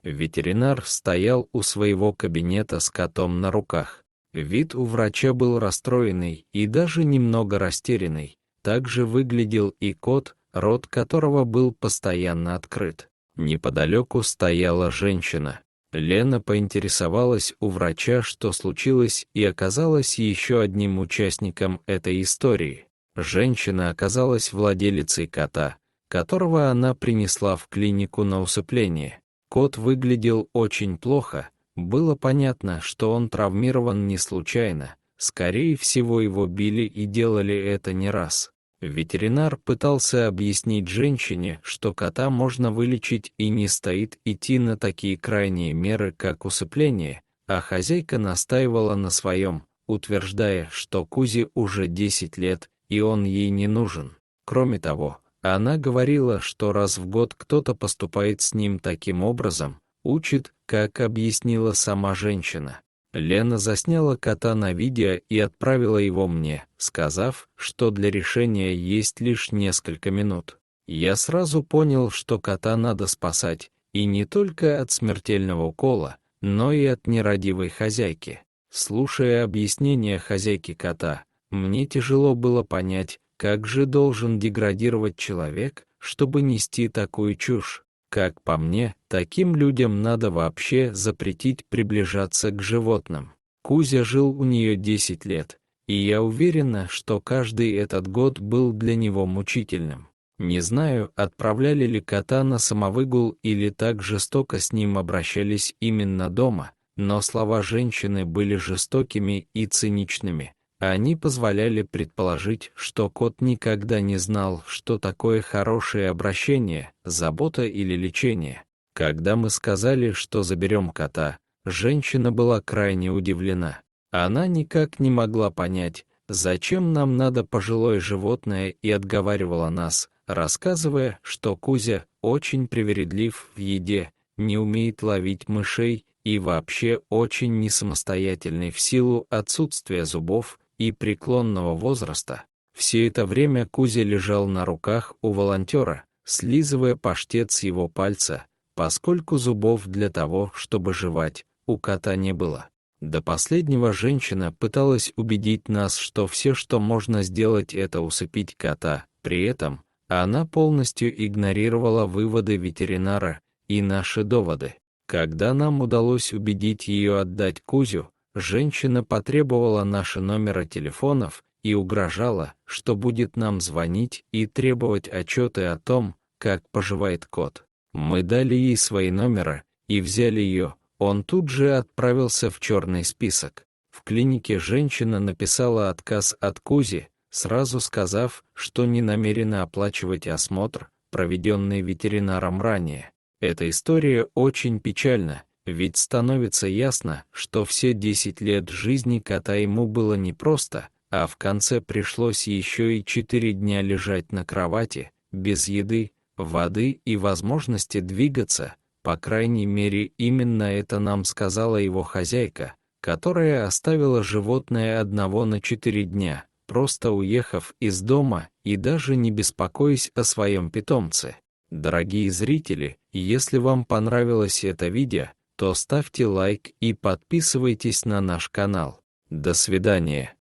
Ветеринар стоял у своего кабинета с котом на руках. Вид у врача был расстроенный и даже немного растерянный. Так же выглядел и кот, рот которого был постоянно открыт. Неподалеку стояла женщина. Лена поинтересовалась у врача, что случилось, и оказалась еще одним участником этой истории. Женщина оказалась владелицей кота, которого она принесла в клинику на усыпление. Кот выглядел очень плохо, было понятно, что он травмирован не случайно, скорее всего его били и делали это не раз. Ветеринар пытался объяснить женщине, что кота можно вылечить и не стоит идти на такие крайние меры, как усыпление, а хозяйка настаивала на своем, утверждая, что Кузе уже 10 лет, и он ей не нужен. Кроме того, она говорила, что раз в год кто-то поступает с ним таким образом, учит, как объяснила сама женщина. Лена засняла кота на видео и отправила его мне, сказав, что для решения есть лишь несколько минут. Я сразу понял, что кота надо спасать, и не только от смертельного укола, но и от нерадивой хозяйки. Слушая объяснения хозяйки кота, мне тяжело было понять, как же должен деградировать человек, чтобы нести такую чушь. Как по мне, таким людям надо вообще запретить приближаться к животным. Кузя жил у нее 10 лет, и я уверена, что каждый этот год был для него мучительным. Не знаю, отправляли ли кота на самовыгул или так жестоко с ним обращались именно дома, но слова женщины были жестокими и циничными. Они позволяли предположить, что кот никогда не знал, что такое хорошее обращение, забота или лечение. Когда мы сказали, что заберем кота, женщина была крайне удивлена. Она никак не могла понять, зачем нам надо пожилое животное, и отговаривала нас, рассказывая, что Кузя очень привередлив в еде, не умеет ловить мышей и вообще очень несамостоятельный в силу отсутствия зубов и преклонного возраста. Все это время Кузя лежал на руках у волонтера, слизывая паштет с его пальца, поскольку зубов для того, чтобы жевать, у кота не было. До последнего женщина пыталась убедить нас, что все, что можно сделать, это усыпить кота. При этом она полностью игнорировала выводы ветеринара и наши доводы. Когда нам удалось убедить ее отдать Кузю, женщина потребовала наши номера телефонов и угрожала, что будет нам звонить и требовать отчеты о том, как поживает кот. Мы дали ей свои номера и взяли ее. Он тут же отправился в черный список. В клинике женщина написала отказ от Кузи, сразу сказав, что не намерена оплачивать осмотр, проведенный ветеринаром ранее. Эта история очень печальна, ведь становится ясно, что все 10 лет жизни кота ему было непросто, а в конце пришлось еще и 4 дня лежать на кровати, без еды, воды и возможности двигаться. По крайней мере, именно это нам сказала его хозяйка, которая оставила животное одного на 4 дня, просто уехав из дома и даже не беспокоясь о своем питомце. Дорогие зрители, если вам понравилось это видео, то ставьте лайк и подписывайтесь на наш канал. До свидания.